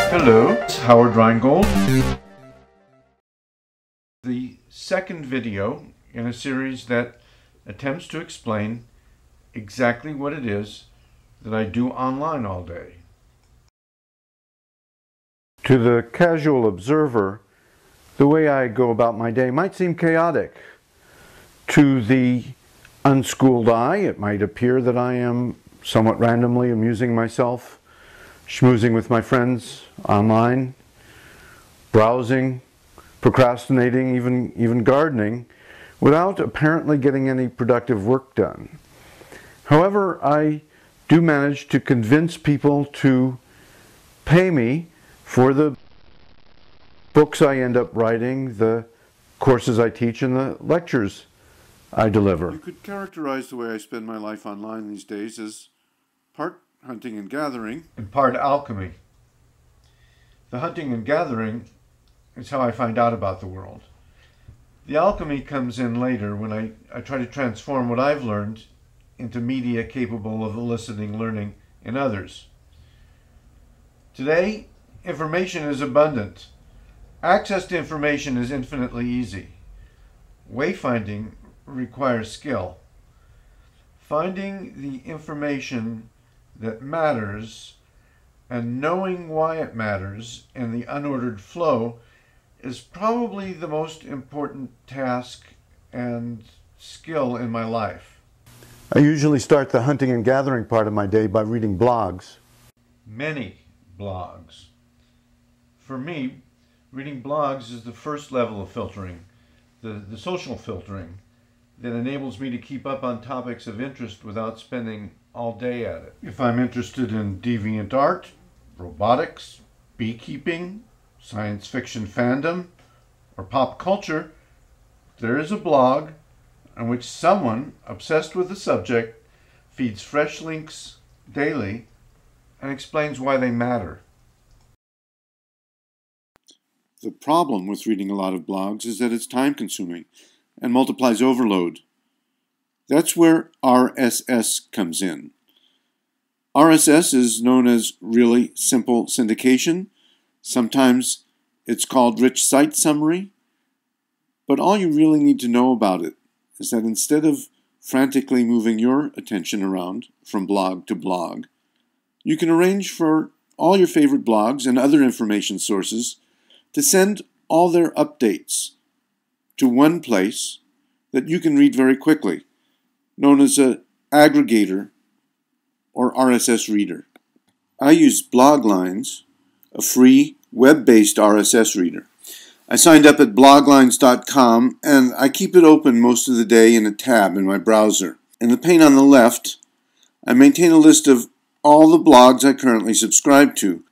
Hello, it's Howard Rheingold. The second video in a series that attempts to explain exactly what it is that I do online all day. To the casual observer, the way I go about my day might seem chaotic. To the unschooled eye, it might appear that I am somewhat randomly amusing myself, schmoozing with my friends online, browsing, procrastinating, even gardening, without apparently getting any productive work done. However, I do manage to convince people to pay me for the books I end up writing, the courses I teach, and the lectures I deliver. You could characterize the way I spend my life online these days as part hunting and gathering and part alchemy. The hunting and gathering is how I find out about the world. The alchemy comes in later when I try to transform what I've learned into media capable of eliciting learning in others. Today, information is abundant. Access to information is infinitely easy. Wayfinding requires skill. Finding the information that matters and knowing why it matters in the unordered flow is probably the most important task and skill in my life. I usually start the hunting and gathering part of my day by reading blogs. Many blogs. For me, reading blogs is the first level of filtering, the social filtering that enables me to keep up on topics of interest without spending all day at it. If I'm interested in deviant art, robotics, beekeeping, science fiction fandom, or pop culture, there is a blog on which someone obsessed with the subject feeds fresh links daily and explains why they matter. The problem with reading a lot of blogs is that it's time-consuming and multiplies overload. That's where RSS comes in. RSS is known as Really Simple Syndication. Sometimes it's called Rich Site Summary. But all you really need to know about it is that instead of frantically moving your attention around from blog to blog, you can arrange for all your favorite blogs and other information sources to send all their updates to one place that you can read very quickly, known as an aggregator or RSS reader. I use Bloglines, a free web-based RSS reader. I signed up at bloglines.com and I keep it open most of the day in a tab in my browser. In the pane on the left, I maintain a list of all the blogs I currently subscribe to.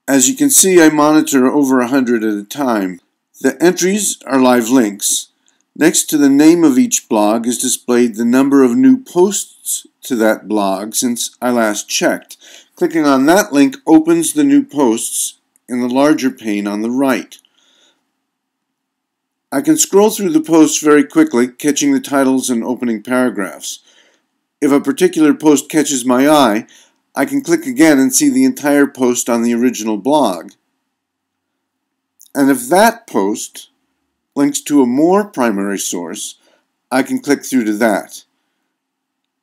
As you can see, I monitor over 100 at a time. The entries are live links. Next to the name of each blog is displayed the number of new posts to that blog since I last checked. Clicking on that link opens the new posts in the larger pane on the right. I can scroll through the posts very quickly, catching the titles and opening paragraphs. If a particular post catches my eye, I can click again and see the entire post on the original blog. And if that post links to a more primary source, I can click through to that.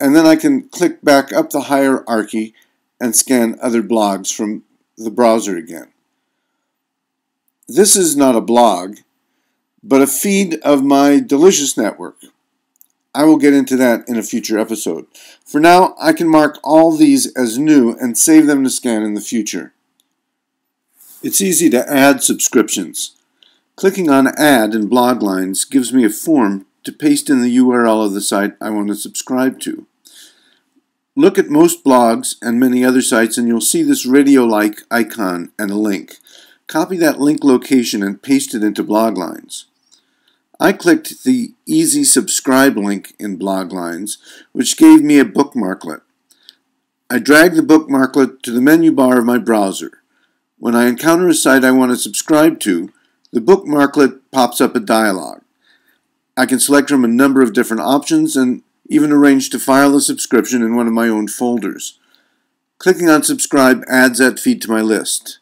And then I can click back up the hierarchy and scan other blogs from the browser again. This is not a blog, but a feed of my delicious network. I will get into that in a future episode. For now, I can mark all these as new and save them to scan in the future. It's easy to add subscriptions. Clicking on Add in Bloglines gives me a form to paste in the URL of the site I want to subscribe to. Look at most blogs and many other sites and you'll see this radio-like icon and a link. Copy that link location and paste it into Bloglines. I clicked the Easy Subscribe link in Bloglines, which gave me a bookmarklet. I drag the bookmarklet to the menu bar of my browser. When I encounter a site I want to subscribe to, the bookmarklet pops up a dialog. I can select from a number of different options and even arrange to file a subscription in one of my own folders. Clicking on subscribe adds that feed to my list.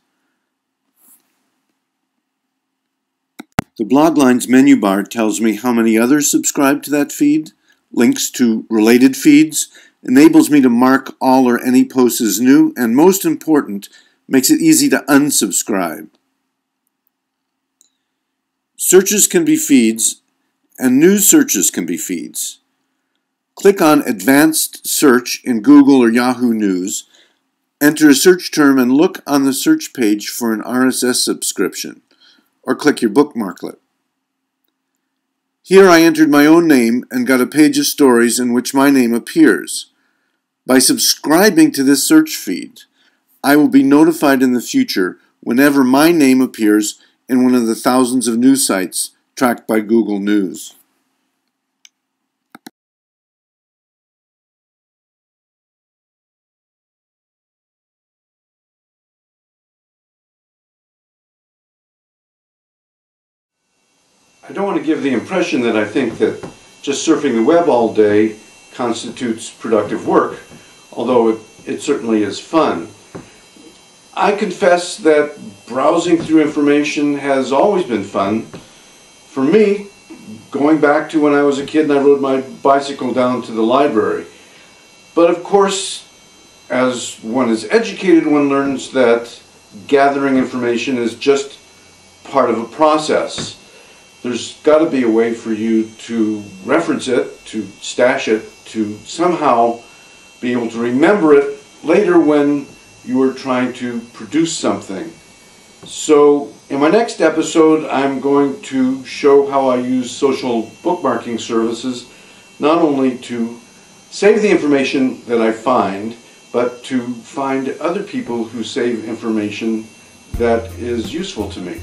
The Bloglines menu bar tells me how many others subscribe to that feed, links to related feeds, enables me to mark all or any posts as new, and most important, makes it easy to unsubscribe. Searches can be feeds, and news searches can be feeds. Click on Advanced Search in Google or Yahoo News, enter a search term, and look on the search page for an RSS subscription, or click your bookmarklet. Here I entered my own name and got a page of stories in which my name appears. By subscribing to this search feed, I will be notified in the future whenever my name appears in one of the thousands of news sites tracked by Google News. I don't want to give the impression that I think that just surfing the web all day constitutes productive work, although it certainly is fun. I confess that browsing through information has always been fun. For me, going back to when I was a kid and I rode my bicycle down to the library. But of course, as one is educated, one learns that gathering information is just part of a process. There's got to be a way for you to reference it, to stash it, to somehow be able to remember it later when you are trying to produce something. So in my next episode, I'm going to show how I use social bookmarking services not only to save the information that I find, but to find other people who save information that is useful to me.